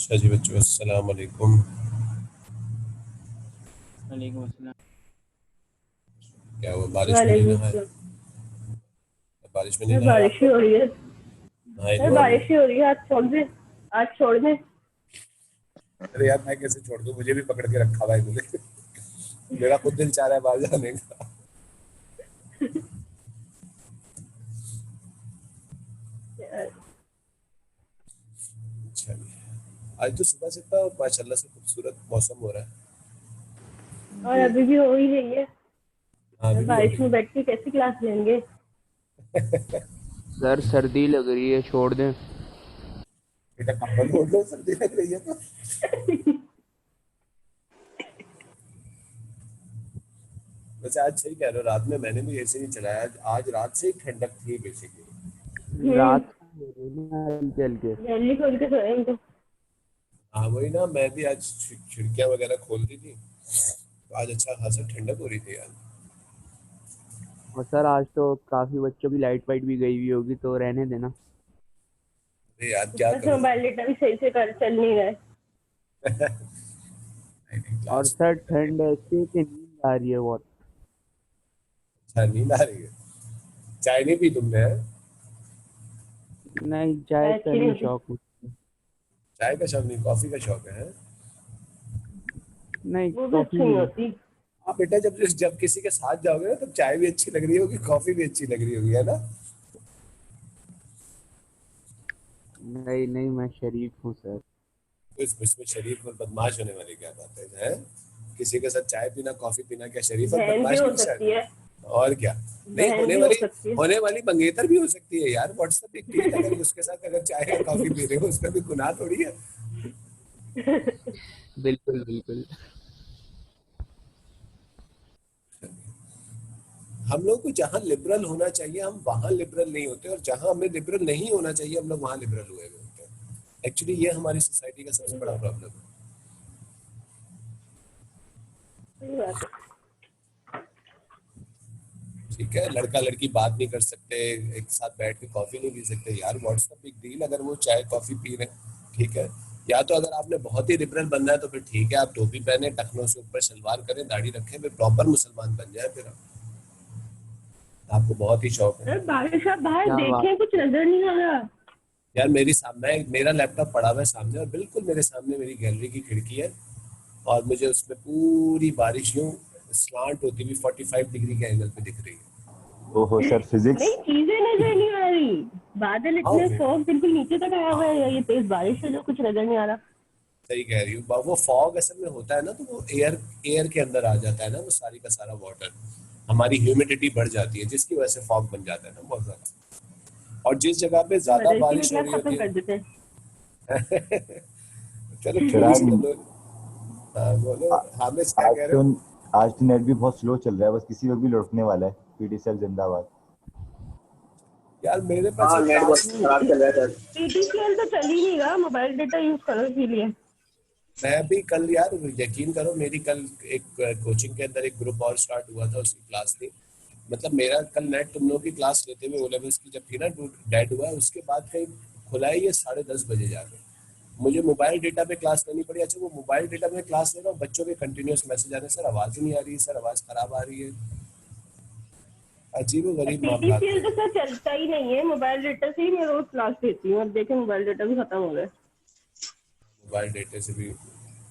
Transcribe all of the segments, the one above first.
अच्छा जी बच्चों, अस्सलाम वालेकुम। वालेकुम अस्सलाम। क्या हुआ, बारिश में नहीं वालेकुम नहाए? अस्सलाम। बारिश में नहीं सर नहाए बारिश आप ही लोग? हो रही है। नहाए सर क्यों अभी? बारिश ही हो रही है, आज छोड़ दे। आज छोड़ दे। अरे यार, मैं कैसे छोड़ दूं? मुझे भी पकड़ के रखा हुआ है तूने। मेरा खुद दिल चाह रहा है बाहर जाने का। अच्छा जी। आज तो सुबह से इतना माशाल्लाह से खूबसूरत मौसम हो रहा है। और अभी भी हो ही रही है। हाँ, सर अभी भी हो बारिश रही में है। बैठ के कैसी क्लास लेंगे? सर सर्दी लग रही है, छोड़ दें। बेटा कंबल ओढ़ लो, सर्दी लग रही है तो। वैसे आज सही कह रहे हो, रात में मैंने भी ऐसे नहीं चलाया। आज रात से ही ठंडक थी बेसिकली। रात हो रही है ना चल के। जल्दी खोल के सोए हम तो। हाँ वही ना, मैं भी आज खिड़कियां वगैरह खोल दी थी, तो आज अच्छा खासा ठंडक हो रही थी यार। और सर आज तो काफी बच्चों की लाइट वाइट भी गई हुई होगी, तो रहने देना। अरे यार क्या ऊपर से करूँ। मोबाइल डेटा भी सही से कर चल नहीं रहा है। नहीं नहीं, और क्लास सर में ठंड ऐसी है कि नींद आ रही है बहुत। अच्छा नींद आ रही है। चाय नहीं पी तुमने है? नहीं, चाय चाय का अच्छी नहीं नहीं होती। शौक मुझे। चाय का शौक नहीं, कॉफी का शौक है? नहीं, वो भी कॉफी अच्छी नहीं नहीं। होती। हाँ बेटा, जब जब किसी के साथ जाओगे ना, तब चाय भी अच्छी लग रही होगी, कॉफी भी अच्छी लग रही होगी, है ना? नहीं नहीं, मैं शरीफ हूँ सर। तो इसमें शरीफ और बदमाश होने वाली क्या बात है? किसी के साथ चाय पीना, कॉफी पीना क्या शरीफ और बहन भी बदमाश हो की सकती है। निशानी? और क्या। नहीं, बहन भी हो सकती है। होने वाली मंगेतर भी हो सकती है यार। व्हाट्सएप बिग डील, अगर उसके साथ अगर चाय या कॉफी पी रहे हो, उसमें भी गुनाह थोड़ी है। बिल्कुल बिल्कुल। हम लोग को जहाँ लिबरल होना चाहिए हम वहां लिबरल नहीं होते, और जहां हमें लिबरल नहीं होना चाहिए हम लोग वहां लिबरल हुए हुए होते हैं। एक्चुअली ये हमारी सोसाइटी का सबसे सही बड़ा बात है। प्रॉब्लम है। सही बात है। ठीक है, लड़का लड़की बात नहीं कर सकते, एक साथ बैठ के कॉफी नहीं पी सकते यार। व्हाट्सएप बिग डील, अगर वो चाय कॉफी पी रहे हैं, ठीक है। या तो अगर आपने बहुत ही लिबरल बनना है तो फिर ठीक है, आप टोपी पहने, टखनों से ऊपर सलवार करें, दाढ़ी रखें, फिर प्रॉपर मुसलमान बन जाए। फिर आपको बहुत ही शौक है। सर बारिश आप बाहर क्या बात देखें, कुछ है। नजर नहीं आ रहा। यार मेरी सामने मेरा लैपटॉप पड़ा हुआ है सामने, और बिल्कुल मेरे सामने मेरी गैलरी की खिड़की है, और मुझे उसमें पूरी बारिश यूं स्लांट होती हुई 45 डिग्री के एंगल पे दिख रही है। ओहो सर, फिजिक्स। नहीं, चीजें नजर नहीं आ रही। बादल हाँ इतने, फॉग बिल्कुल नीचे तक आया हुआ है, या ये तेज बारिश है जो कुछ नजर नहीं आ रहा। सही कह रही हूँ। वो फॉग असल में होता है ना, तो वो एयर एयर के अंदर आ जाता है ना, वो सारी का सारा वाटर, हमारी ह्यूमिडिटी बढ़ जाती है, जिसकी वजह से फॉग बन जाता है ना बहुत ज्यादा। और जिस जगह पे ज्यादा मदरसी में बारिश हो क्लास रही खत्म होती कर देते हैं। है। चलो थोड़ी सी तो चिराग, लोग। हाँ बोलो। आ- हामिद क्या आज कह रहे तो हो? आज तो नेट भी बहुत स्लो चल रहा है, बस किसी वक्त भी लुढ़कने वाला है। पीटीसीएल जिंदाबाद। यार मेरे पास हाँ, एक नेट बहुत क्लास। खराब चल रहा है सर। पीटीसीएल तो चल ही नहीं रहा, मोबाइल डेटा यूज करो इसीलिए। मैं भी कल यार, यकीन करो, मेरी कल एक कोचिंग के अंदर एक ग्रुप और स्टार्ट हुआ था, उसकी क्लास थी। मतलब मेरा कल नेट तुम लोगों की क्लास लेते हुए ओ लेवल्स की जब थी ना, डेड हुआ, उसके बाद कहीं खुला ही है 10:30 बजे जाके। मुझे मोबाइल डेटा पे क्लास लेनी पड़ी। अच्छा, वो मोबाइल डेटा पे क्लास ले रहा हूँ, बच्चों के कंटिन्यूस मैसेज आ रहे हैं, सर आवाज ही नहीं आ रही है, सर आवाज खराब आ रही है। अजीब गरीब मामला पीटीसीएल थे। तो सर चलता ही नहीं है, मोबाइल डेटा से ही मैं रोज क्लास लेती हूँ। अब देखें मोबाइल डेटा भी खत्म हो गया। मोबाइल डेटा से भी,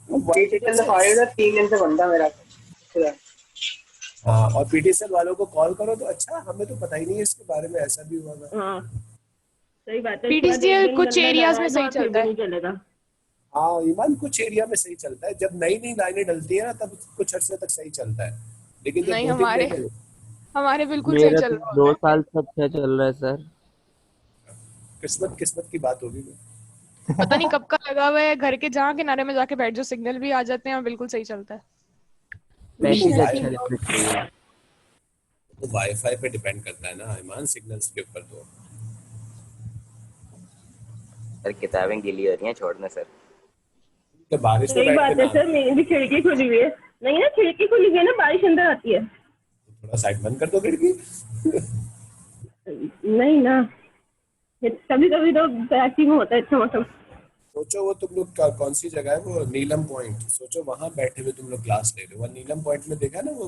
मोबाइल डेटा पीटीसीएल तो से। फाइव था, 3 दिन से बनता मेरा पूरा। हाँ, और पीटीसीएल वालों को कॉल करो तो अच्छा, हमें तो पता ही नहीं है इसके बारे में, ऐसा भी हुआ था। हाँ, सही बात है। उसके बाद एक पीटीसीएल दिन कुछ बंदा एरियाज में लगाए सही तो फिर चलता भी है। नहीं चलेगा। हाँ ईमान, कुछ एरिया में सही चलता है, जब नई नई लाइनें डलती है ना, तब कुछ अर्से तक सही चलता है। लेकिन जब नहीं, 2-3 हमारे महीने। हमारे बिल्कुल सही मेरा चल तो रहा होता दो है। साल से अच्छा चल रहा है सर। किस्मत किस्मत की बात होगी। पता नहीं कब का लगा हुआ है, घर के जहाँ किनारे में जाके बैठ जाओ सिग्नल भी आ जाते हैं और बिल्कुल सही चलता है। तो पैकेज वाई अच्छा लेना चाहिए। तो वाईफाई पे डिपेंड करता है ना ईमान, सिग्नल्स के ऊपर तो। सर किताबें गीली हो रही हैं, छोड़ना सर। तो बारिश में सही बैठ के बात है ना, सर, मेरी भी खिड़की खुली हुई है। नहीं ना, खिड़की खुली हुई है ना, बारिश अंदर आती है। थोड़ा साइड बंद कर दो खिड़की। नहीं ना, कभी कभी तो ऐसे ही होता है अच्छा मौसम। सोचो वो तुम लोग कौन सी जगह है, वो नीलम पॉइंट, सोचो वहां बैठे हुए तुम लोग क्लास ले रहे हो। नीलम पॉइंट में देखा ना वो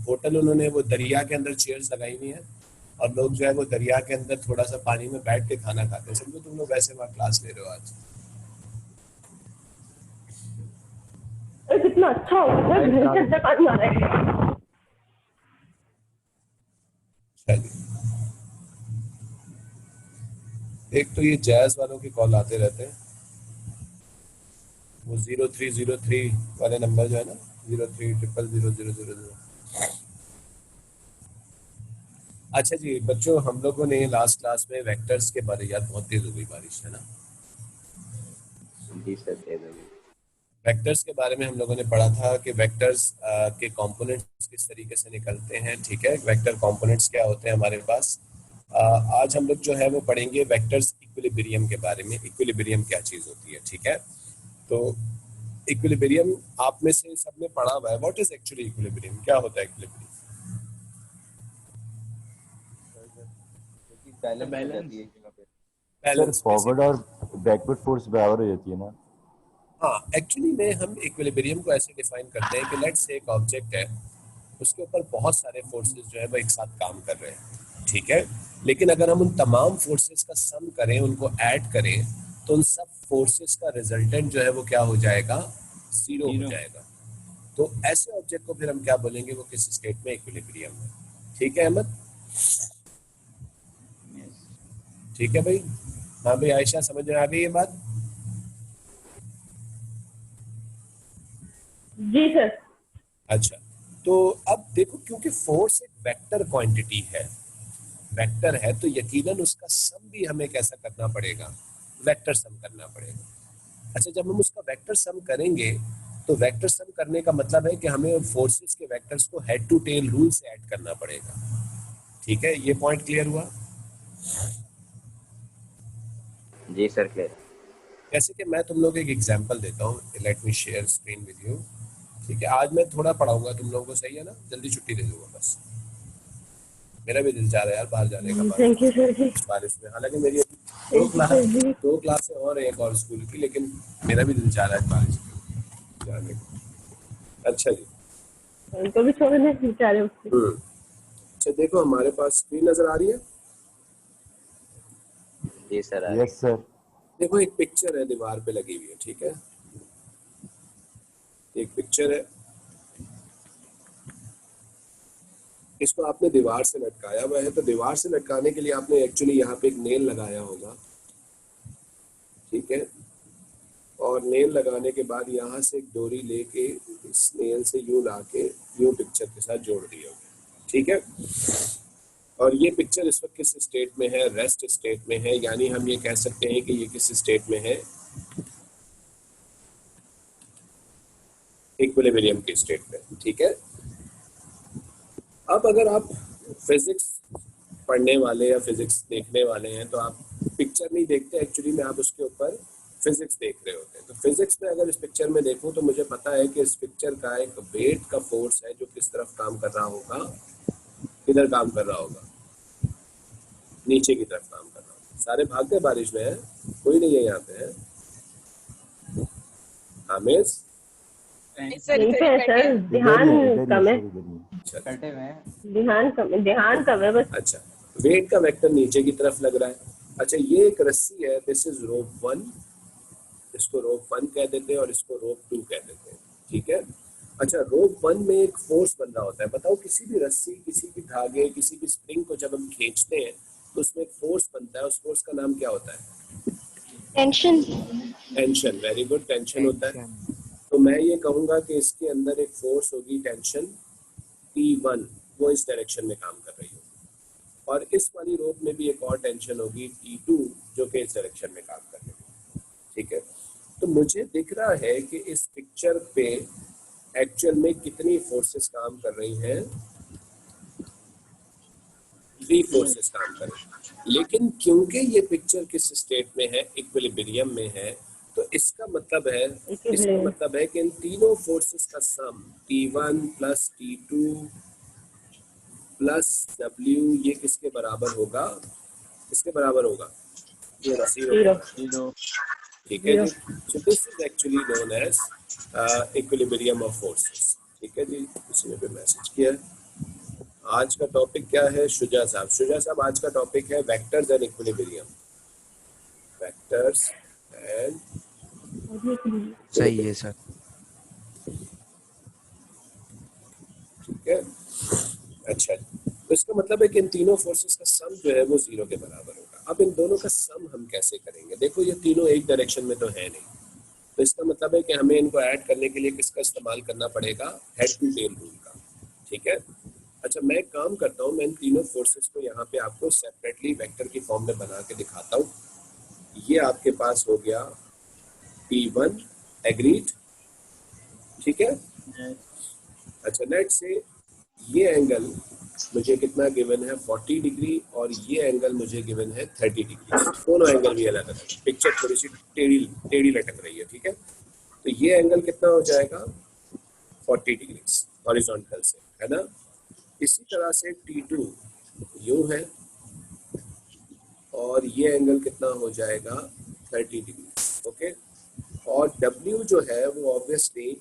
होटल, उन्होंने वो दरिया के अंदर चेयर्स लगाई हुई है और लोग जो है वो दरिया के अंदर थोड़ा सा पानी में बैठ के खाना खाते हैं। समझो तुम लोग वैसे वहाँ क्लास ले रहे हो आज। कितना अच्छा हो गया, घर के अंदर पानी आ रहा है। चलिए, एक तो ये जैज वालों की कॉल आते रहते हैं, वो 0303 वाले नंबर जो है ना, 03000000। अच्छा जी बच्चों, हम लोगों ने लास्ट क्लास में वेक्टर्स के बारे, यार बहुत तेज हो गई बारिश है ना, जी सर दे दोगे। वेक्टर्स के बारे में हम लोगों ने पढ़ा था कि वेक्टर्स के कंपोनेंट्स किस तरीके से निकलते हैं। ठीक है, वेक्टर कंपोनेंट्स क्या होते हैं हमारे पास। आज हम लोग जो है वो पढ़ेंगे वेक्टर्स इक्विलिब्रियम के बारे में। इक्विलिब्रियम क्या चीज होती है, ठीक है। तो इक्विलिब्रियम आप में से सबने पढ़ा हुआ है। व्हाट इज एक्चुअली इक्विलिब्रियम, क्या होता है इक्विलिब्रियम? बैलेंस, फॉरवर्ड और बैकवर्ड फोर्स बराबर हो जाती है ना। हाँ, एक्चुअली में हम इक्विलिब्रियम को ऐसे डिफाइन करते हैं कि लेट्स से एक ऑब्जेक्ट है, उसके ऊपर बहुत सारे फोर्सेस जो है वो एक साथ काम कर रहे हैं, ठीक है। लेकिन अगर हम उन तमाम फोर्सेस का सम करें, उनको ऐड करें, तो उन सब फोर्सेस का रिजल्टेंट जो है वो क्या हो जाएगा, जीरो हो जाएगा। तो ऐसे ऑब्जेक्ट को फिर हम क्या बोलेंगे, वो किस स्टेट में इक्विलिब्रियम है। ठीक है अहमद, ठीक है भाई। हाँ भाई आयशा, समझ में आ गई ये बात? जी सर। अच्छा, तो अब देखो, क्योंकि फोर्स एक वेक्टर क्वांटिटी है, वेक्टर है, तो यकीनन उसका सम भी हमें कैसा करना पड़ेगा, वेक्टर सम करना पड़ेगा। अच्छा, जब हम उसका वेक्टर सम करेंगे, तो वेक्टर सम करने का मतलब है कि हमें फोर्सेस के वेक्टर्स को हेड टू टेल रूल से ऐड करना पड़ेगा। ठीक है, ये पॉइंट क्लियर हुआ? जी सर क्लियर। जैसे कि मैं तुम लोग को एक एग्जांपल देता हूँ, let me share screen with you. ठीक है, आज मैं थोड़ा पढ़ाऊंगा तुम लोगों को, सही है ना? जल्दी छुट्टी दे दूंगा बस, मेरा भी दिल चाह रहा है यार बाहर जाने का, थैंक यू सर जी। बारिश में। हालांकि मेरी दो क्लासें और हैं एक और स्कूल की, लेकिन मेरा भी दिल चाह रहा है बारिश में जाने का। अच्छा जी, उनको भी छोड़ने बेचारे उससे। अच्छा देखो, हमारे पास स्क्रीन नजर आ रही है? जी सर। Yes sir. देखो एक पिक्चर है दीवार पे लगी हुई है, ठीक है, एक पिक्चर है, इसको आपने दीवार से लटकाया हुआ है। तो दीवार से लटकाने के लिए आपने एक्चुअली यहाँ पे एक नेल लगाया होगा, ठीक है, और नेल लगाने के बाद यहाँ से एक डोरी लेके इस नेल से यूं लाके यूं पिक्चर के साथ जोड़ दिया होगा, ठीक है। और ये पिक्चर इस वक्त किस स्टेट में है, रेस्ट स्टेट में है, यानी हम ये कह सकते हैं कि ये किस स्टेट में है, इक्विलिब्रियम की स्टेट में, ठीक है। अब अगर आप फिजिक्स पढ़ने वाले या फिजिक्स देखने वाले हैं, तो आप पिक्चर नहीं देखते, एक्चुअली में आप उसके ऊपर फिजिक्स देख रहे होते हैं। तो फिजिक्स में अगर इस पिक्चर में देखूं, तो मुझे पता है कि इस पिक्चर का एक वेट का फोर्स है जो किस तरफ काम कर रहा होगा, किधर काम कर रहा होगा, नीचे की तरफ काम कर रहा होगा। सारे भागते बारिश में है, कोई नहीं है यहाँ पे है। आमिर यहीं पे है सर, ध्यान कम है, ध्यान कम है बस। अच्छा, वेट का वेक्टर नीचे की तरफ लग रहा है। अच्छा, ये एक रस्सी है, दिस इज रोप 1, इसको रोप 1 कह देते हैं और इसको रोप 2 कह देते हैं, ठीक है। अच्छा, रोप 1 में एक फोर्स बन रहा होता है। बताओ, किसी भी रस्सी, किसी भी धागे, किसी भी स्प्रिंग को जब हम खींचते हैं तो उसमें एक फोर्स बनता है, उस फोर्स का नाम क्या होता है? Tension. Tension, very good, tension होता है। तो मैं ये कहूंगा कि इसके अंदर एक फोर्स होगी टेंशन T1, वो इस डायरेक्शन में काम कर रही होगी, और इस वाली रोप में भी एक और टेंशन होगी T2, जो कि इस डायरेक्शन में काम कर रही है, ठीक है। तो मुझे दिख रहा है कि इस पिक्चर पे एक्चुअल में कितनी फोर्सेस काम कर रही हैं, 3 फोर्सेस काम कर रही हैं। लेकिन क्योंकि ये पिक्चर किस स्टेट में है, इक्विलिब्रियम में है, तो इसका मतलब है कि इन तीनों फोर्सेस का सम T1 plus T2 plus W, ये किसके बराबर होगा? किसके बराबर होगा? 0। ठीक है जी। So this is actually known as equilibrium of forces. ठीक है जी, किसी ने भी मैसेज किया। आज का टॉपिक क्या है शुजा साहब? शुजा साहब आज का टॉपिक है vectors and equilibrium. Vectors and सही है सर। ठीक है, अच्छा जी। तो इसका मतलब है कि इन तीनों फोर्सेस का सम जो है वो 0 के बराबर होगा। अब इन दोनों का सम हम कैसे करेंगे? देखो ये तीनों एक डायरेक्शन में तो है नहीं, तो इसका मतलब है कि हमें इनको ऐड करने के लिए किसका इस्तेमाल करना पड़ेगा? हेड टू टेल रूल का। ठीक है, अच्छा मैं एक काम करता हूँ, मैं इन तीनों फोर्सेस को यहाँ पे आपको सेपरेटली वेक्टर की फॉर्म में बना के दिखाता हूँ। ये आपके पास हो गया P1, एग्रीड? ठीक है, अच्छा लेट से ये एंगल मुझे कितना गिवन है 40 डिग्री और ये एंगल मुझे गिवन है 30 डिग्री। दोनों एंगल भी अलग अलग, पिक्चर थोड़ी सी टेढ़ी लटक रही है। ठीक है, तो ये एंगल कितना हो जाएगा 40 डिग्री हॉरिजॉन्टल से, है ना। इसी तरह से T2 यूं है और ये एंगल कितना हो जाएगा 30 डिग्री। ओके, और W जो है वो ऑब्वियसली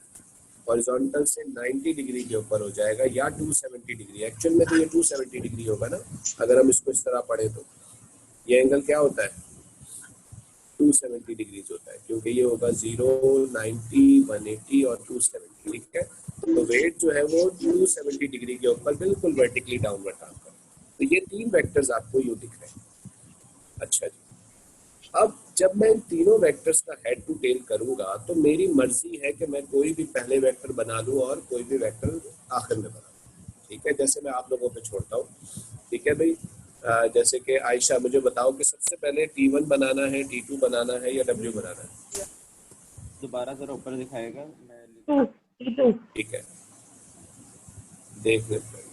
हॉरिजॉन्टल से 90 डिग्री के ऊपर हो जाएगा या 270 डिग्री। एक्चुअल में तो ये 270 डिग्री होगा ना, अगर हम इसको इस तरह पढ़े तो ये एंगल क्या होता है 270 डिग्री होता है, क्योंकि ये होगा 0, 90, 180 और 270। ठीक है, तो वेट जो है वो 270 डिग्री के ऊपर बिल्कुल वर्टिकली डाउनवर्ड काम कर। तो ये तीन वेक्टर्स आपको यूं दिख रहे हैं। अच्छा जी, अब जब मैं इन तीनों वेक्टर्स का हेड टू टेल करूंगा तो मेरी मर्जी है कि मैं कोई भी पहले वेक्टर बना लूं और कोई भी वेक्टर आखिर में बना लूं। ठीक है, जैसे मैं आप लोगों पे छोड़ता हूँ। ठीक है भाई, जैसे कि आयशा मुझे बताओ कि सबसे पहले T1 बनाना है, T2 बनाना है या W बनाना है? दोबारा जरा ऊपर दिखाएगा। ठीक है, देख लेते हैं।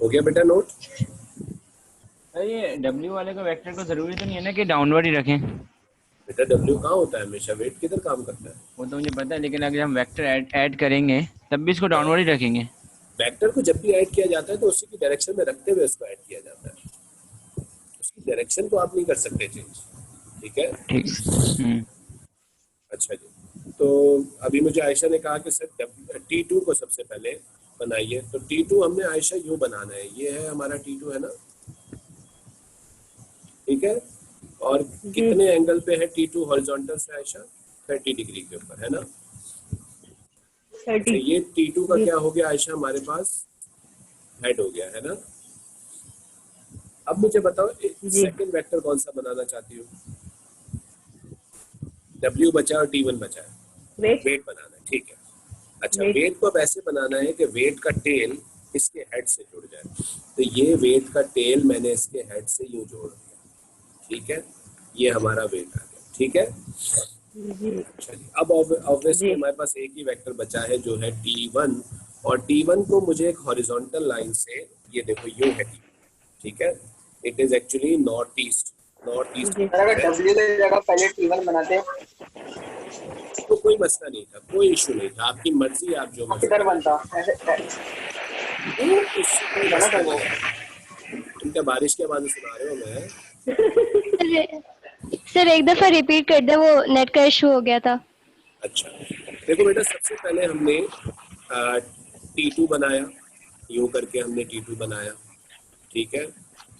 हो गया बेटा नोट? ये W वाले का वेक्टर को जरूरी तो नहीं है ना कि डाउनवर्ड ही रखें? बेटा W कहाँ होता है हमेशा, वेट किधर काम करता है? वो तो मुझे पता है, लेकिन अगर हम वेक्टर ऐड करेंगे तब भी इसको डाउनवर्ड ही रखेंगे। वेक्टर को जब भी ऐड किया जाता है तो उसी की डायरेक्शन में रखते हुए उसको ऐड किया जाता है, उसकी डायरेक्शन को आप नहीं कर सकते चेंज। ठीक है, ठीक। अच्छा जी, तो अभी मुझे आयशा ने कहा कि सर T2 को सबसे पहले बनाइए। तो T2 हमने आयशा यूं बनाना है, ये है हमारा T2 है ना। ठीक है, और कितने एंगल पे है T2 हॉरिजॉन्टल से आयशा? 30 डिग्री के ऊपर, है ना। तो ये T2 का क्या हो गया आयशा? हमारे पास हेड हो गया, है ना। अब मुझे बताओ सेकंड वेक्टर कौन सा बनाना चाहती हो? W बचा और T1 बचा है, वेट बनाना है। ठीक है, अच्छा वेट को अब ऐसे बनाना है कि वेट का टेल इसके हेड से जुड़ जाए। तो ये वेट का टेल मैंने इसके हेड से यूं जोड़ दिया। ठीक है, ये हमारा वेट आ गया। ठीक है, अच्छा जी, अब ऑब्वियसली हमारे पास एक ही वेक्टर बचा है जो है T1, और T1 को मुझे एक हॉरिजॉन्टल लाइन से, ये देखो यूं है T1। ठीक है, it is actually north east. अगर W की जगह पहले T1 बनाते तो कोई मसला नहीं था, कोई इशू नहीं था, आपकी मर्जी, आप जो मर्जी किधर बनता ऐसे इससे कोई मसला नहीं है। तुम क्या बारिश के आवाज़ सुना रहे हो? मैं सर एक दफा रिपीट कर दे, वो नेट का इशू हो गया था। अच्छा देखो बेटा, सबसे पहले हमने T2 बनाया, यूं करके हमने T2 बनाया। ठीक है,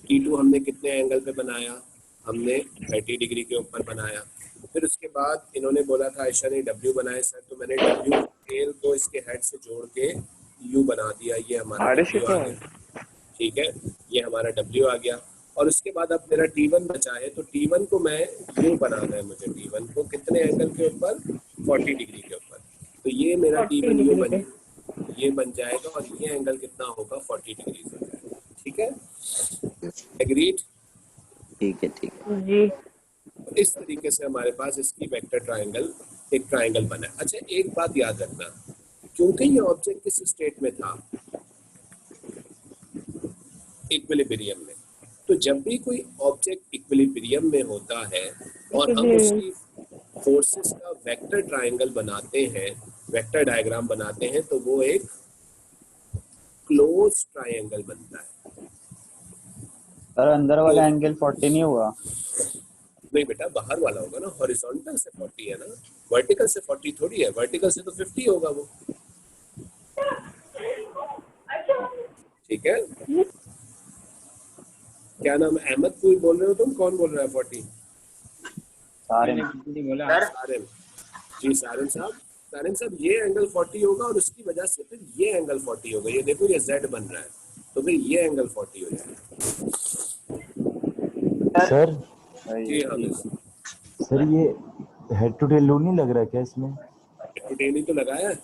T2 हमने कितने एंगल पे बनाया? हमने 30 डिग्री के ऊपर बनाया। फिर उसके बाद इन्होंने बोला था आयशा ने W बनाए सर, तो मैंने W टेल को इसके हेड से जोड़ के U बना दिया, ये हमारा W आ गया। ठीक है, ये हमारा W आ गया। और उसके बाद अब मेरा T1 बचा है, तो T1 को मैं यूं बनाना है मुझे। T1 को कितने एंगल के ऊपर? 40 डिग्री के ऊपर। तो ये मेरा T1 यूं ये बन जाएगा और ये एंगल कितना होगा? 40 डिग्री हो जाएगा। ठीक है, एग्रीड? ठीक है, ठीक है जी। इस तरीके से हमारे पास इसकी वेक्टर ट्रायंगल, एक ट्रायंगल बना है। अच्छा एक बात याद रखना, क्योंकि ये ऑब्जेक्ट किस स्टेट में था? इक्विलिब्रियम में। तो जब भी कोई ऑब्जेक्ट इक्विलिब्रियम में होता है और हम उसकी फोर्सेस का वेक्टर ट्रायंगल बनाते हैं, वेक्टर डायग्राम बनाते हैं, तो वो एक क्लोज ट्रायंगल बनता है। सर अंदर वाला एंगल 40 नहीं हुआ? नहीं बेटा, बाहर वाला होगा ना, हॉरिजॉन्टल से 40 है ना, वर्टिकल से 40 थोड़ी है, वर्टिकल से तो 50 होगा वो। ठीक है, क्या नाम है? अहमद कोई बोल रहे हो तुम? कौन बोल रहा है 40? सारिम जी, सारिम साहब ये एंगल 40 होगा और उसकी वजह से फिर ये एंगल 40 होगा। ये देखो ये Z बन रहा है, तो फिर ये एंगल 40 हो जाएगा। सर जी हाँ सर, ये हेड टू टेल लोड नहीं लग रहा क्या इसमें? हेड टू टेल ही तो लगाया है।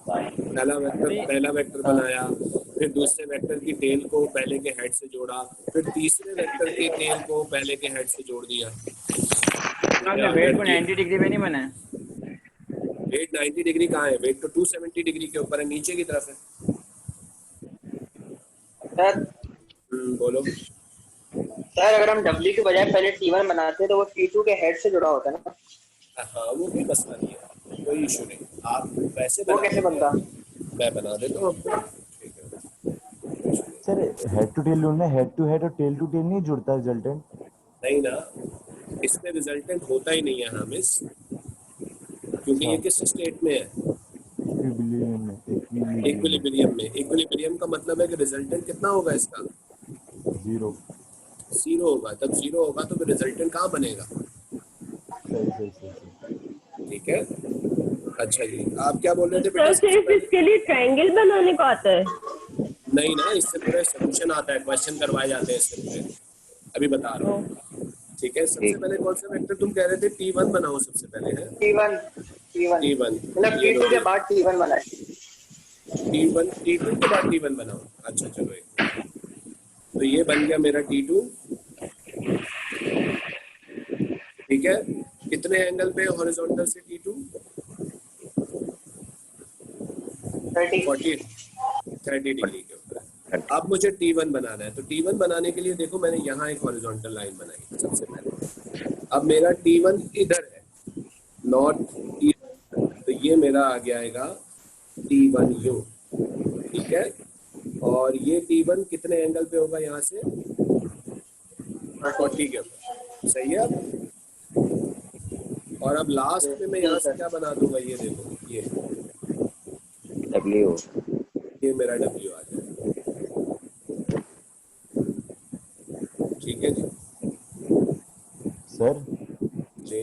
पहला वेक्टर बनाया, फिर दूसरे वेक्टर की टेल को पहले के हेड से जोड़ा, फिर तीसरे वेक्टर की टेल को पहले के हेड से जोड़ दिया। वेट को 90 डिग्री में नहीं बनाया। वेट 90 डिग्री कहाँ है? वेट तो 270 डिग्री के ऊपर है, नीचे की तरफ है। सर बोलो सर, अगर हम W के बजाय पहले T1 बनाते तो वो T2 के हेड से जुड़ा होता है ना? हाँ, वो कोई मसला नहीं है, कोई इशू नहीं। आप वैसे वो कैसे बनता? मैं बना देता हूँ आपको। ठीक है sir, head to tail load में हेड टू हेड और टेल टू टेल नहीं जुड़ता रिजल्टेंट? नहीं ना, इसमें रिजल्टेंट होता ही नहीं है हामिस, क्योंकि ये किस स्टेट में है? इक्विलिब्रियम में। इक्विलिब्रियम का मतलब है कि रिजल्टेंट कितना होगा इसका? जीरो होगा। तब जीरो होगा तो फिर रिजल्टेंट कहाँ बनेगा? ठीक है, अच्छा जी, आप क्या बोल रहे थे बेटा? सिर्फ इसके लिए ट्रायंगल बनाने को आता है? नहीं ना, इससे पूरे सोल्यूशन आता है, क्वेश्चन करवाए जाते हैं इससे पूरे। अभी बता रहा हूँ। ठीक है, सबसे पहले कौन सा वेक्टर तुम कह रहे थे? T1 बनाओ सबसे पहले, है T1 मतलब T2 के बाद T1 बनाए। T2 के बाद T1 बनाओ। अच्छा चलो, तो ये बन गया मेरा T2। ठीक है, कितने एंगल पे हॉरिजॉन्टल से T2? 30 डिग्री के ऊपर। अब मुझे T1 बनाना है, तो T1 बनाने के लिए देखो मैंने यहाँ एक हॉरिजॉन्टल लाइन बनाई सबसे पहले। अब मेरा T1 इधर है, नॉर्थ ईस्ट, तो ये मेरा आ गया आएगा T1U। ठीक है, और ये T1 कितने एंगल पे होगा? यहाँ से 40 के ऊपर। सही है। और अब लास्ट में मैं यहाँ से क्या बना दूंगा? ये देखो, ये मेरा W आ जाएगा। ठीक है जी। सर जी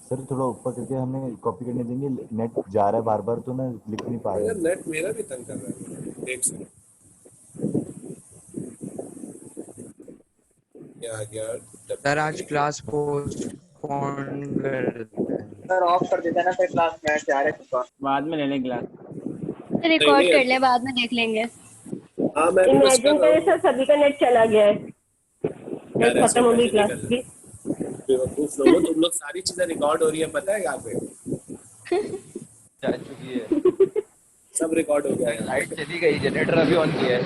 सर, थोड़ा ऊपर करके हमें कॉपी करने देंगे? नेट जा रहा है बार बार, तो ना लिख नहीं पा रहा है। नेट मेरा भी तंग कर रहा है, एक सेकंड। क्या आ गया? सर आज क्लास पोस्टपोन कर देते हैं। सर ऑफ कर देता है ना, फिर क्लास में जा रहे हैं, बाद में ले लें क्लास। रिकॉर्ड कर ले, बाद में देख लेंगे। हाँ, मैं भी बस इमेजिन करें सर, सभी का नेट चला गया है, नेट खत्म हो गई क्लास की। बेवकूफ लोगों, तुम लोग सारी चीजें रिकॉर्ड हो रही है, पता है यहाँ पे? जा चुकी है, सब रिकॉर्ड हो गया है। लाइट चली गई, जनरेटर अभी ऑन किया है।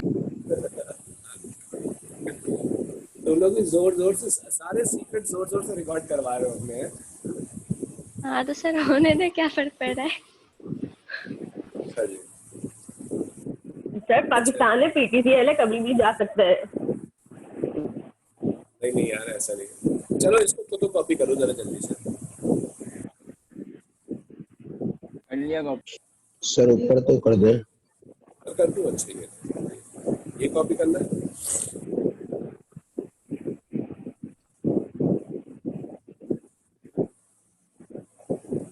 तुम लोग भी जोर जोर से सारे सीक्रेट जोर जोर से रिकॉर्ड करवा रहे हो अपने। हाँ तो सर होने दे, क्या फर्क पड़ रहा है? अच्छा जी। सर पाकिस्तान में PTCL है, कभी भी जा सकता है। नहीं यार, ऐसा नहीं। चलो इसको तो कॉपी करो जरा जल्दी से। कर लिया कॉपी सर, ऊपर तो कर दे। कर दूं? अच्छी है, ये कॉपी करना है।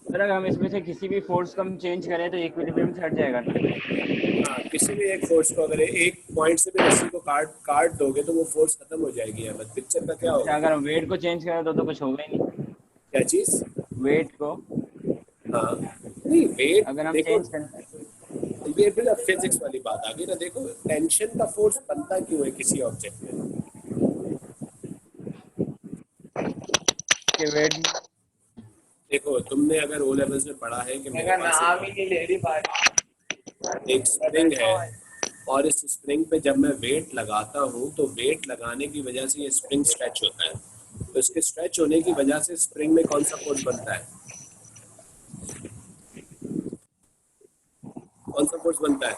सर अगर हम इसमें से किसी भी फोर्स को हम चेंज करें तो इक्विलिब्रियम से हट जाएगा ना? हाँ, किसी भी एक फोर्स को अगर एक पॉइंट से भी रस्सी को काट दोगे तो वो फोर्स खत्म हो जाएगी। अब पिक्चर का क्या होगा? अगर हम वेट को चेंज करें तो कुछ होगा ही नहीं। क्या चीज? वेट को। हाँ नहीं, वेट अगर हम देखो, चेंज करें, ये फिर फिजिक्स वाली बात आ गई ना। देखो टेंशन का फोर्स बनता क्यों है किसी ऑब्जेक्ट में? कि वेट। देखो तुमने अगर ओ लेवल्स में पढ़ा है कि मेरे पास एक स्प्रिंग है और इस स्प्रिंग पे जब मैं वेट लगाता हूँ तो वेट लगाने की वजह से ये स्प्रिंग स्ट्रेच होता है। तो इसके स्ट्रेच होने की वजह से स्प्रिंग में कौन सा फोर्स बनता है? कौन सा फोर्स बनता है?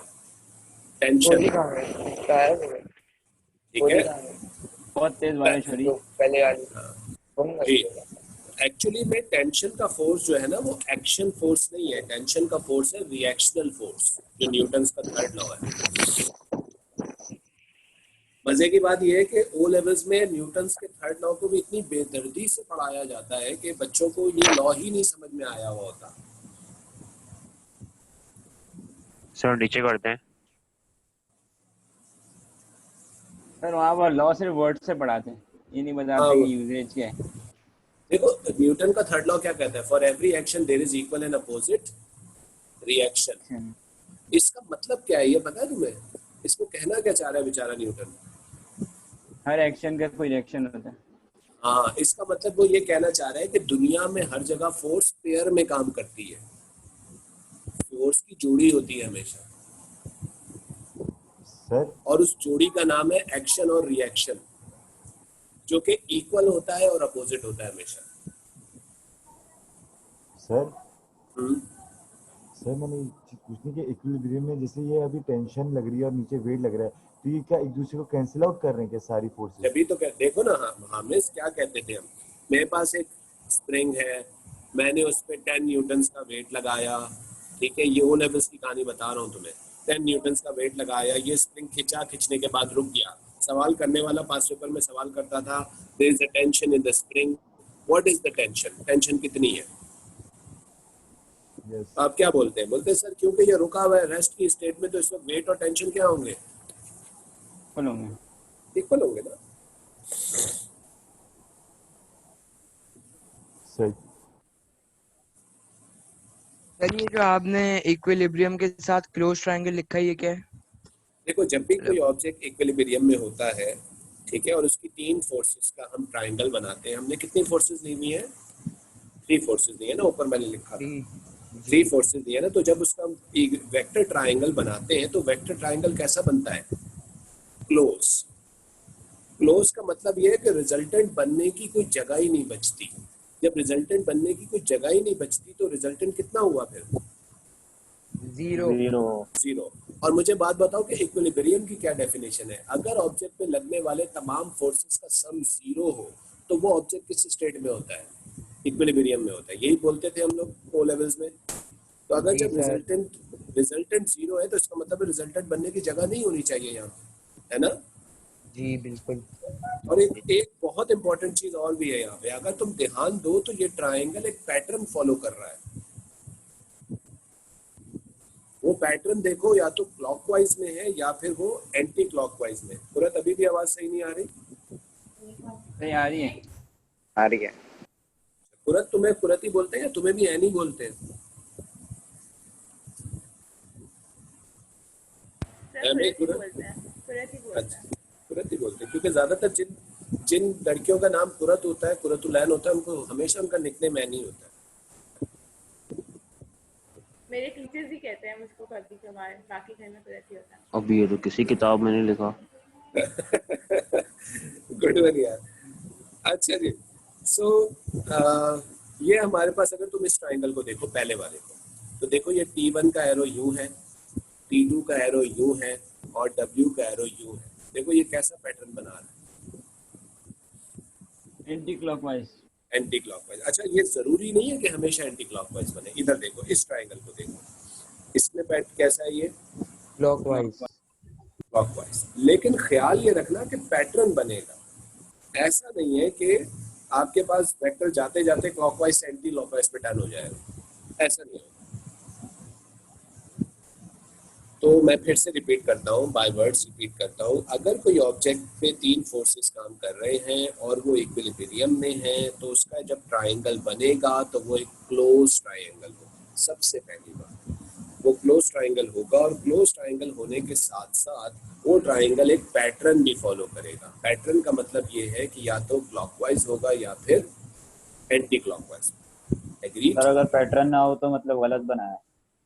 टेंशन, गोली कहाँ है? गायब हो गई। ठीक गोली है। कहाँ है? बहुत तेज बारिश हो रही जो है। पहले वाली कौन जी, है? एक्चुअली में टेंशन का फोर्स जो है ना वो एक्शन फोर्स नहीं है, टेंशन का फोर्स है रिएक्शनल फोर्स, जो न्यूटन्स का थर्ड लॉ है। मजे की बात यह है कि ओ लेवल्स में न्यूटन्स के थर्ड लॉ को भी इतनी बेदर्दी से पढ़ाया जाता है कि बच्चों को ये लॉ ही नहीं समझ में आया हुआ होता। सर नीचे करते हैं। सर वहाँ पर लॉ सिर्फ वर्ड से पढ़ाते हैं, ये नहीं हाँ, बताते कि यूजेज क्या है। देखो न्यूटन का थर्ड लॉ क्या कहता है, for every action there is equal and opposite reaction. इसका मतलब क्या है ये पता है तुम्हें? इसको कहना क्या चाह रहा है बेचारा न्यूटन? हर एक्शन का कोई रिएक्शन होता है। हाँ, इसका मतलब वो ये कहना चाह रहा है कि दुनिया में हर जगह फोर्स पेयर में काम करती है, फोर्स की जोड़ी होती है हमेशा सर और उस जोड़ी का नाम है एक्शन और रिएक्शन, जो कि इक्वल होता है और अपोजिट होता है हमेशा। सर हम्म, सर मैंने एक चीज़ पूछनी कि इक्विलिब्रियम में जैसे ये अभी टेंशन लग रही है और नीचे वेट लग रहा है, तो ये क्या एक दूसरे को कैंसिल आउट कर रहे हैं क्या सारी फोर्सेस? तभी तो देखो ना, हमें क्या कहते थे हम, मेरे पास एक स्प्रिंग है, मैंने उस पर 10 न्यूटन्स का वेट लगाया, ठीक है, ये ओ लेवल्स की कहानी बता रहा हूँ तुम्हें। 10 न्यूटन्स का वेट लगाया, ये स्प्रिंग खींचने के बाद रुक गया। सवाल करने वाला पास पेपर में सवाल करता था, there is a tension in the spring, what is the tension, tension कितनी है? यस आप क्या बोलते हैं? बोलते हैं सर क्योंकि ये रुका हुआ है रेस्ट की स्टेट में, तो इस वक्त वेट और टेंशन क्या होंगे? इक्वल होंगे ना। सर सर ये जो आपने इक्विलिब्रियम के साथ क्लोज ट्रायंगल लिखा है ये क्या है? देखो जब भी कोई ऑब्जेक्ट इक्विलिब्रियम में होता है, ठीक है, और उसकी 3 फोर्सेस का हम ट्रायंगल बनाते हैं। हमने कितनी फोर्सेस ली हुई है? 3 फोर्सेस दी है ना, ऊपर मैंने लिखा था 3 फोर्सेस दी है ना। तो जब उसका हम एक वेक्टर ट्रायंगल बनाते हैं तो वेक्टर ट्रायंगल कैसा बनता है? क्लोज। क्लोज का मतलब यह है कि रिजल्टेंट बनने की कोई जगह ही नहीं बचती। जब रिजल्टेंट बनने की कोई जगह ही नहीं बचती तो रिजल्टेंट कितना हुआ फिर? जीरो। और मुझे बात बताओ कि इक्विलिब्रियम की क्या डेफिनेशन है? अगर ऑब्जेक्ट पे लगने वाले तमाम फोर्सेस का सम 0 हो तो वो ऑब्जेक्ट किस स्टेट में होता है? इक्विलिब्रियम में होता है। यही बोलते थे हम लोग ओ लेवल्स में। तो अगर जी जब सर। रिजल्टेंट 0 है तो इसका मतलब रिजल्टेंट बनने की जगह नहीं होनी चाहिए यहाँ पे, है ना? जी बिल्कुल। और एक बहुत इंपॉर्टेंट चीज और भी है यहाँ पे, अगर तुम ध्यान दो तो ये ट्रायंगल एक पैटर्न फॉलो कर रहा है। वो पैटर्न देखो, या तो क्लॉकवाइज में है या फिर वो एंटी क्लॉकवाइज में। पूरा तभी भी आवाज सही नहीं आ रही? सही आ रही है। आ रही है। कुरत, तुम्हें कुरत ही बोलते हैं या तुम्हें भी ऐनी बोलते हैं? अच्छा, कुरत ही बोलते हैं, क्योंकि ज्यादातर जिन लड़कियों का नाम कुरत होता है, कुरतुलैन होता है, उनको हमेशा उनका निकनेम ऐनी होता है। मेरे टीचर्स भी कहते हैं मुझको कभी कभार, बाकी घर में तो ऐसे होता है। अभी ये तो किसी किताब में नहीं लिखा। गुड वन यार। अच्छा जी, सो ये हमारे पास, अगर तुम इस ट्राइंगल को देखो, पहले वाले को, तो देखो ये T1 का एरो यूं है, T2 का एरो यूं है और W का एरो यूं है। देखो ये कैसा पैटर्न बना रहा है? Anti clockwise. Anti clockwise. अच्छा, ये जरूरी नहीं है कि हमेशा एंटी क्लॉकवाइज बने। इधर देखो, इस ट्राइंगल को देखो, इसमें पैटर्न कैसा है? ये क्लॉकवाइज। क्लॉकवाइज। लेकिन ख्याल ये रखना कि पैटर्न बनेगा। ऐसा नहीं है कि आपके पास वेक्टर जाते जाते क्लॉकवाइज से एंटी क्लॉकवाइज पे टर्न हो जाएगा, ऐसा नहीं होगा। तो मैं फिर से रिपीट करता हूँ, बाय वर्ड्स रिपीट करता हूँ। अगर कोई ऑब्जेक्ट पे 3 फोर्सेस काम कर रहे हैं और वो इक्विलिब्रियम में है, तो उसका जब ट्रायंगल बनेगा तो वो एक क्लोज ट्रायंगल होगा। सबसे पहली बात, वो क्लोज ट्रायंगल होगा, और क्लोज ट्रायंगल होने के साथ साथ वो ट्रायंगल एक पैटर्न भी फॉलो करेगा। पैटर्न का मतलब ये है कि या तो क्लॉकवाइज होगा या फिर एंटी क्लॉकवाइज। एग्री? सर अगर पैटर्न ना हो तो मतलब गलत बनाया।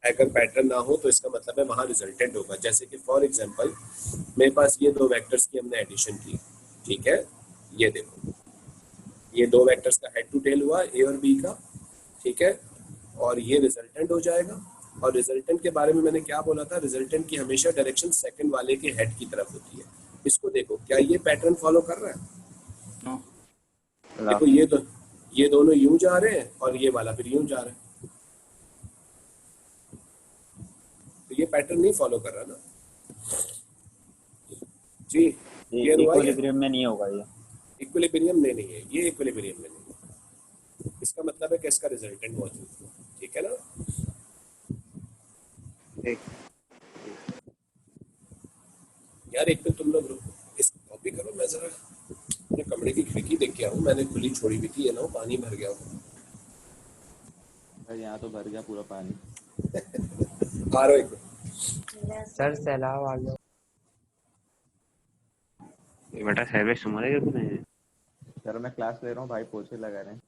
अगर पैटर्न ना हो तो इसका मतलब है वहां रिजल्टेंट होगा। जैसे कि फॉर एग्जांपल, मेरे पास ये 2 वेक्टर्स की हमने एडिशन की, ठीक है, ये देखो, ये 2 वेक्टर्स का हेड टू टेल हुआ, ए और बी का, ठीक है, और ये रिजल्टेंट हो जाएगा। और रिजल्टेंट के बारे में मैंने क्या बोला था, रिजल्टेंट की हमेशा डायरेक्शन सेकंड वाले के हेड की तरफ होती है। इसको देखो, क्या ये पैटर्न फॉलो कर रहा है? देखो ये दोनों यूं जा रहे हैं और ये वाला फिर यूं जा रहा है, तो ये पैटर्न नहीं फॉलो कर रहा ना जी। इक्विलिब्रियम में नहीं होगा ये, इक्विलिब्रियम में नहीं है ये, इक्विलिब्रियम में नहीं है। इसका मतलब है कि इसका रिजल्टेंट मौजूद है, ठीक है ना। यार एक तो तुम लोग इसको कॉपी करो, मैं जरा अपने कमरे की खिड़की देख के आऊँ, मैंने खुली छोड़ी हुई थी, ये ना पानी भर गया हो। यहाँ तो भर गया पूरा पानी। आ रहा एक सर सैलाब आ गया। ये बेटा सर्विस तुम्हारे घर में है? सर मैं क्लास ले रहा हूँ, भाई पोछे लगा रहे हैं।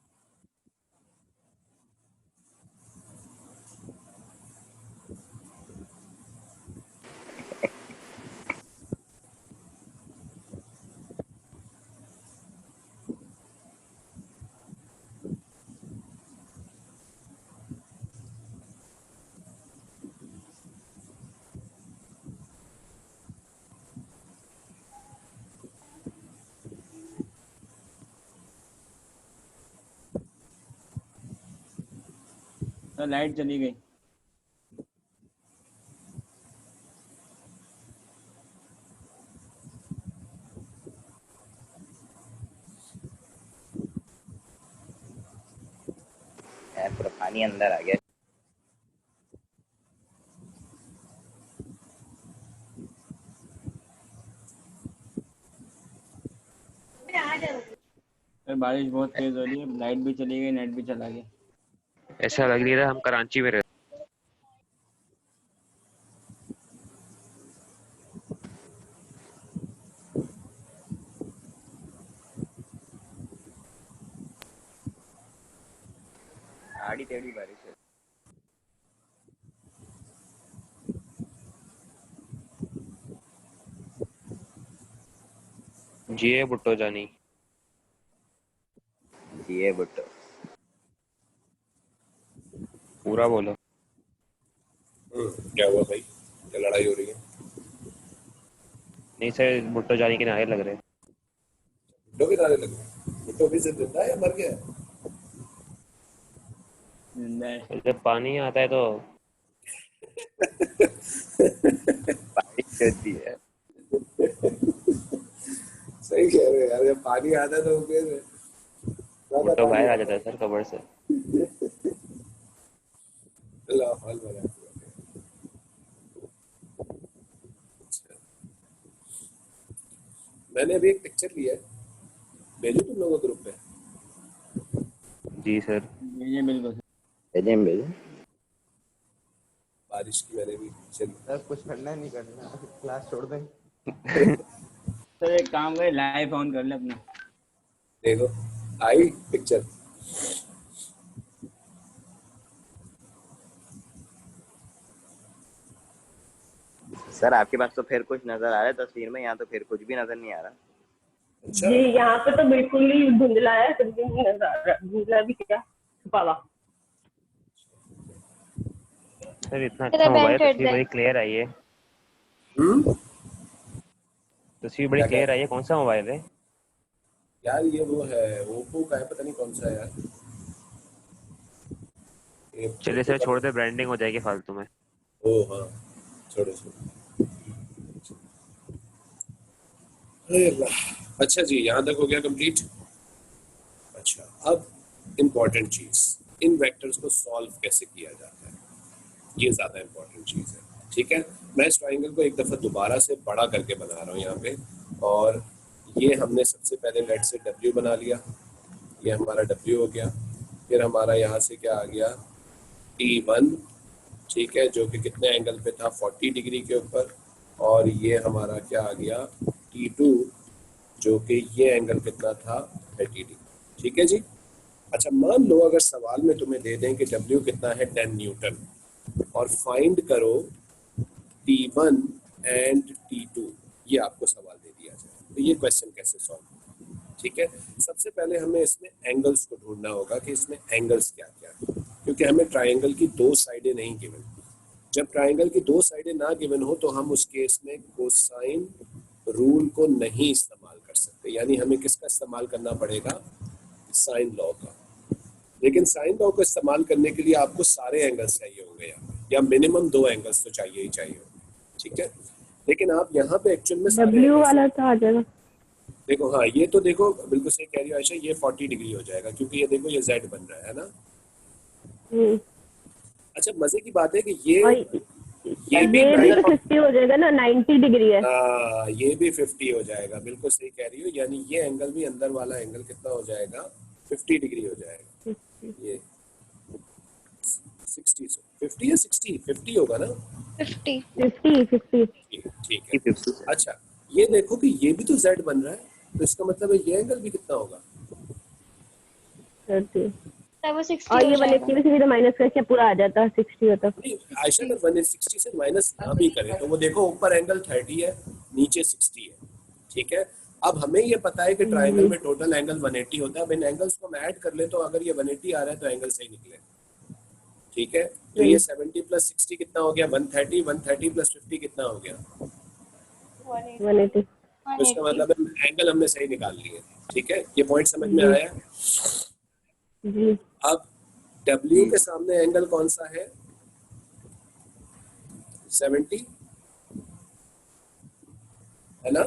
तो लाइट चली गई। पूरा पानी अंदर आ गया। बारिश बहुत तेज हो रही है, लाइट भी चली गई, नेट भी चला गया। ऐसा लग नहीं रहा हम कराची में रहते। आड़ी टेढ़ी बारिश है। जिए भुट्टो जानी। जिए भुट्टो। पूरा बोलो। क्या हुआ भाई, क्या लड़ाई हो रही है? नहीं सर, भुट्टो जानी के नारे लग रहे हैं। भुट्टो के नारे लग रहे? भुट्टो भी से जिंदा है या मर गया है? जब पानी आता है तो बारिश होती है। सही कह रहे हैं यार, जब पानी आता है तो फिर भुट्टो बाहर आ जाता है सर कब्र से। लाहौल बना दिया। मैंने अभी एक पिक्चर लिया है, भेजू तुम लोगों को ग्रुप पे? जी सर। बिल्कुल भेजें। बारिश की मैंने भी पिक्चर। सर कुछ करना नहीं करना, क्लास छोड़ दें। सर एक काम करे, लाइव ऑन कर ले अपना। देखो आई पिक्चर। सर आपके पास तो फिर कुछ नजर आ रहा है तस्वीर में, यहाँ तो फिर कुछ भी नजर नहीं आ रहा। अच्छा। जी यहाँ पे तो बिल्कुल ही धुंधला है, कुछ भी नहीं नजर आ रहा। धुंधला भी क्या, छुपा हुआ। सर इतना अच्छा मोबाइल, तस्वीर बड़ी क्लियर आई है। तस्वीर बड़ी क्लियर आई है। कौन सा मोबाइल है यार? ये वो है ओप्पो का है, पता नहीं कौन सा है यार। चलिए सर छोड़ दे, ब्रांडिंग हो जाएगी फालतू में। ओ हाँ, छोड़ो छोड़ो। अरे अल्लाह। अच्छा जी, यहाँ तक हो गया कंप्लीट। अच्छा, अब इम्पोर्टेंट चीज, इन वेक्टर्स को सॉल्व कैसे किया जाता है, ये ज्यादा इम्पोर्टेंट चीज है। ठीक है, मैं इस ट्राइंगल को एक दफा दोबारा से बड़ा करके बना रहा हूँ यहाँ पे। और ये हमने सबसे पहले लेट से W बना लिया, ये हमारा W हो गया। फिर हमारा यहाँ से क्या आ गया, T1, ठीक है, जो कि कितने एंगल पे था, 40 डिग्री के ऊपर। और ये हमारा क्या आ गया, T2, जो कि ये एंगल कितना था, 30 डिग्री। ठीक है जी। अच्छा, मान लो अगर सवाल में तुम्हें दे दें कि W कितना है, 10 न्यूटन, और फाइंड करो T1 एंड T2, ये आपको सवाल दे दिया जाए, तो ये क्वेश्चन कैसे सॉल्व? ठीक है, सबसे पहले हमें इसमें एंगल्स को ढूंढना होगा कि इसमें एंगल्स क्या क्या है, क्योंकि हमें ट्राइंगल की दो साइडें नहीं गिवन, जब ट्राइंगल की दो साइडें ना गिवन हो तो हम उस केस में कोसाइन रूल को नहीं इस्तेमाल कर सकते, यानी हमें किसका इस्तेमाल करना पड़ेगा, साइन लॉ का। लेकिन साइन लॉ को इस्तेमाल करने के लिए आपको सारे एंगल्स चाहिए होंगे या मिनिमम 2 एंगल्स तो चाहिए ही चाहिए होंगे, ठीक है। लेकिन आप यहाँ पे एक्चुअल में W वाला तो आ जाएगा। देखो, हाँ ये तो देखो बिल्कुल सही कह रही हो आयशा, ये 40 डिग्री हो जाएगा क्योंकि ये देखो ये Z बन रहा है ना। अच्छा मजे की बात है कि ये भी तो 50 हो जाएगा ना, 90 डिग्री है। ये भी 50 हो जाएगा, बिल्कुल सही कह रही हो, यानी ये एंगल भी अंदर वाला एंगल कितना हो जाएगा, 50 डिग्री हो जाएगा। ये 60 50 या 60 50 होगा ना, 50 ठीक है। अच्छा ये देखो कि ये भी तो Z बन रहा है, तो इसका मतलब है ये एंगल भी कितना होगा, 30। वो 60 और ये 180 में से भी तो माइनस करके पूरा आ जाता, 60 होता। आयशा अगर 160 से माइनस ना भी करें तो वो देखो ऊपर एंगल 30 है, नीचे 60 है, ठीक है। अब हमें ये पता है कि ट्राइंगल में टोटल एंगल 180 होता है। अब इन एंगल्स को हम ऐड कर ले तो अगर ये 180 आ रहा है तो एंगल सही निकले, ठीक है। तो ये 70 प्लस 60 कितना हो गया, 130, 130 प्लस 50 कितना हो गया, 180। तो इसका मतलब एंगल हमने सही निकाल लिए, ठीक है। ये पॉइंट समझ में आया जी। अब W के सामने एंगल कौन सा है, 70 है ना।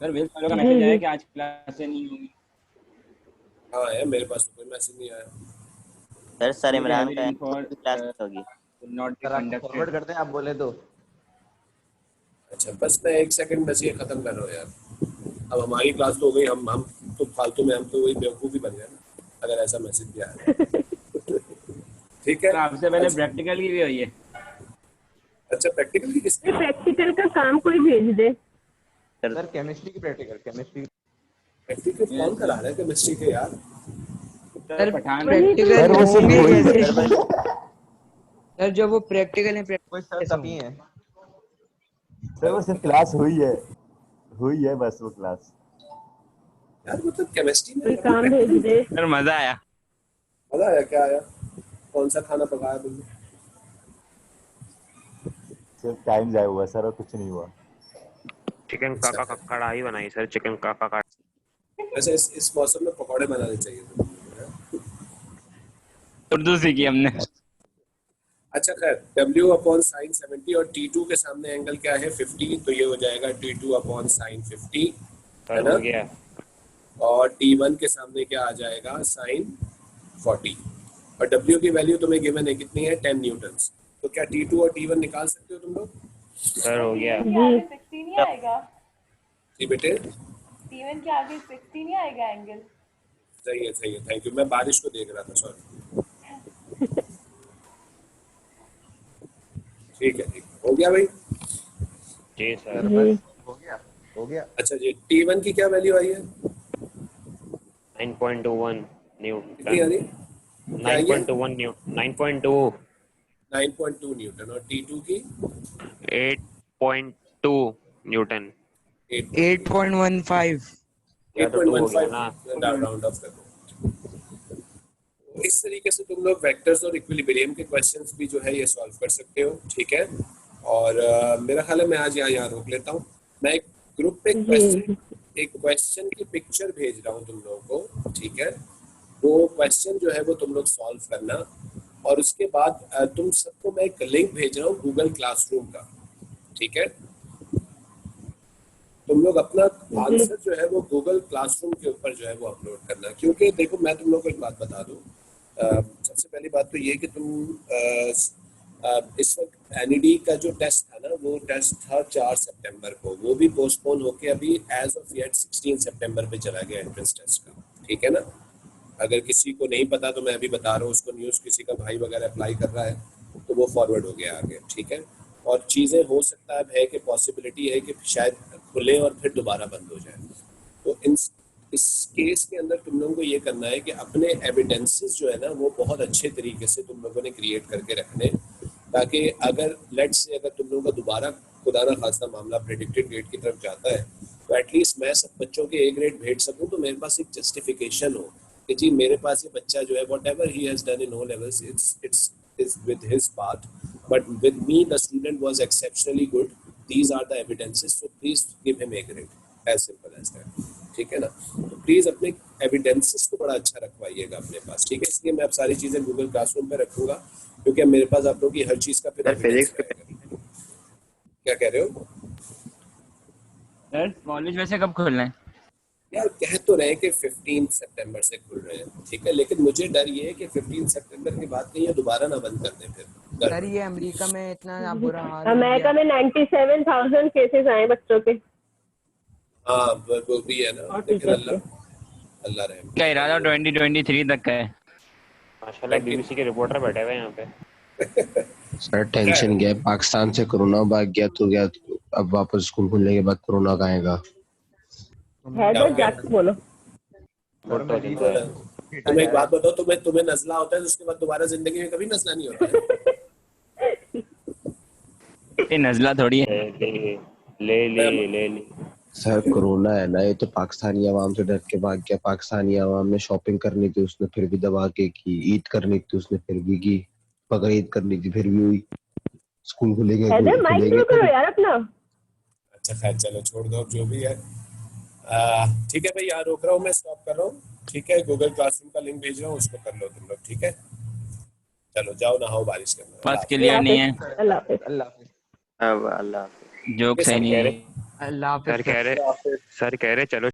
सर वेल का मैसेज आया कि आज क्लास से नहीं होगी। हाँ है, मेरे पास कोई मैसेज नहीं आया। सर इमरान का क्लास होगी, नॉट फॉरवर्ड करते हैं आप बोले तो। अच्छा बस मैं 1 सेकंड बस ये खत्म कर रहा हूँ यार, अब हमारी क्लास तो हो गई, हम तो फालतू में हम तो वही बेवकूफ़ी बन गए ना अगर ऐसा मैसेज भी आया। ठीक है, आपसे पहले प्रैक्टिकल की भी हुई है। अच्छा प्रैक्टिकल की किसकी, प्रैक्टिकल का काम कोई भेज दे। सर केमिस्ट्री की प्रैक्टिकल कौन करा रहा है केमिस्ट्री के यार, सर पठान सर जो वो प्रैक्टिकल है तभी है सर, वो सिर्फ क्लास हुई है बस वो क्लास। यार मतलब केमिस्ट्री कोई में काम भेज दे। सर मजा आया। क्या आया, कौन सा खाना पकाया तुमने, सिर्फ टाइम जाया हुआ सर और कुछ नहीं हुआ। चिकन का कढ़ाई बनाई सर, चिकन का। वैसे इस मौसम में पकौड़े बनाने चाहिए थे। उर्दू सीखी हमने। अच्छा खैर, W अपॉन साइन 70 और T2 के सामने एंगल क्या है, 50, तो ये हो जाएगा T2 अपॉन साइन 50 है ना। और T1 के सामने क्या आ जाएगा, साइन 40। और W की वैल्यू तुम्हें गिवन है कितनी है, 10 न्यूटन्स। तो क्या T2 और T1 निकाल सकते हो तुम लोग, सर हो गया। 60 नहीं आएगा, जी बेटे, T1 के आगे 60 नहीं आएगा एंगल। सही है, थैंक यू, मैं बारिश को देख रहा था, सॉरी। ठीक है, हो गया भाई। जी सर, हो गया। अच्छा जी, T1 की क्या वैल्यू आई है, 9.21 कितनी आ रही है, 9.2 न्यूटन। और T2 की 8.2 न्यूटन। 8.15 राउंड ऑफ कर दो। इस तरीके से तुम लोग वेक्टर्स और इक्विलिब्रियम के क्वेश्चंस भी जो है ये सॉल्व कर सकते हो, ठीक है। और मेरा ख्याल है मैं आज यहाँ रोक लेता हूँ। मैं एक ग्रुप पे एक क्वेश्चन की पिक्चर भेज रहा हूँ तुम लोगों को, ठीक है। वो क्वेश्चन जो है वो तुम लोग सॉल्व करना, और उसके बाद तुम सबको मैं एक लिंक भेज रहा हूँ गूगल क्लासरूम का, ठीक है। तुम लोग अपना आंसर जो है वो गूगल क्लासरूम के ऊपर जो है वो अपलोड करना, क्योंकि देखो मैं तुम लोगों को एक बात बता दूं। सबसे पहली बात तो ये कि तुम इस वक्त एनईडी का जो टेस्ट था ना, वो टेस्ट था 4 सितंबर को, वो भी पोस्टपोन होके अभी एज ऑफ येट 16 सितंबर पे चला गया एंट्रेंस टेस्ट का, ठीक है ना। अगर किसी को नहीं पता तो मैं अभी बता रहा हूँ, उसको न्यूज़ किसी का भाई वगैरह अप्लाई कर रहा है तो वो फॉरवर्ड हो गया आगे, ठीक है। और चीज़ें हो सकता है कि पॉसिबिलिटी है कि शायद खुले और फिर दोबारा बंद हो जाए। तो इस केस के अंदर तुम लोगों को ये करना है कि अपने एविडेंसेस जो है ना वो बहुत अच्छे तरीके से तुम लोगों ने क्रिएट करके रखने, ताकि अगर लेट्स से अगर तुम लोगों का दोबारा खुदा ना खासा मामला प्रेडिक्टेड ग्रेड की तरफ जाता है तो एटलीस्ट मैं सब बच्चों के A ग्रेड भेज सकूं, तो मेरे पास एक जस्टिफिकेशन हो कि जी मेरे पास ये बच्चा जो है whatever he has done in O levels it's with his part, but with me the student was exceptionally good. These are the evidences, so please give him a grade, as simple as that. ठीक है ना? तो please अपने evidences को बड़ा अच्छा रखवाइएगा अपने पास, ठीक है? इसलिए मैं अब सारी चीजें गूगल क्लासरूम पे रखूंगा, क्योंकि मेरे पास आप लोगों की हर चीज का फिर evidence रहेगा। क्या कह रहे हो सर? कॉलेज वैसे कब खुलना है? यार कह तो रहे कि 15 सितंबर से खुल रहे हैं, ठीक है, लेकिन मुझे डर ये है कि 15 सितंबर के बाद कहीं ये दोबारा ना बंद कर दें फिर। सर ये अमेरिका में इतना बुरा हाल अमेरिका में 97,000 केसेस आए बच्चों के। हाँ वो भी है ना, लेकिन अल्लाह रहम। क्या इरादा 2023 तक का है? माशाल्लाह बीबीसी के रिपोर्टर बैठे हुए हैं यहाँ पे। सर टेंशन गया, पाकिस्तान से कोरोना भाग गया तो गया, अब वापस स्कूल खुलने के बाद कोरोना का आएगा। हैदर जाके बोलो। तुम्हें एक बात बताओ, तुम्हें नजला होता है तो उसके बाद दोबारा जिंदगी में कभी नजला नहीं होता है। ये नजला थोड़ी है। ले सर कोरोना है ना, ये तो पाकिस्तानी आवाम से डर के भाग गया। पाकिस्तानी आवाम ने शॉपिंग करनी थी, उसने फिर भी दबा के की। ईद करनी थी, उसने फिर भी की। बकरीद ईद करनी थी, फिर भी हुई। स्कूल खुलेंगे यार अपना। अच्छा खैर चलो छोड़ दो, जो भी है। ठीक है भाई, यहाँ रोक रहा हूँ मैं, स्टॉप कर रहा हूँ, ठीक है? गूगल क्लासरूम का लिंक भेज रहा हूँ, उसको कर लो तुम लोग, ठीक है? चलो जाओ नहाओ बारिश के अंदर। बात क्लियर नहीं है। अल्लाह हाफिज़। अल्लाह जोक सही नहीं है। अल्लाह सर कह रहे चलो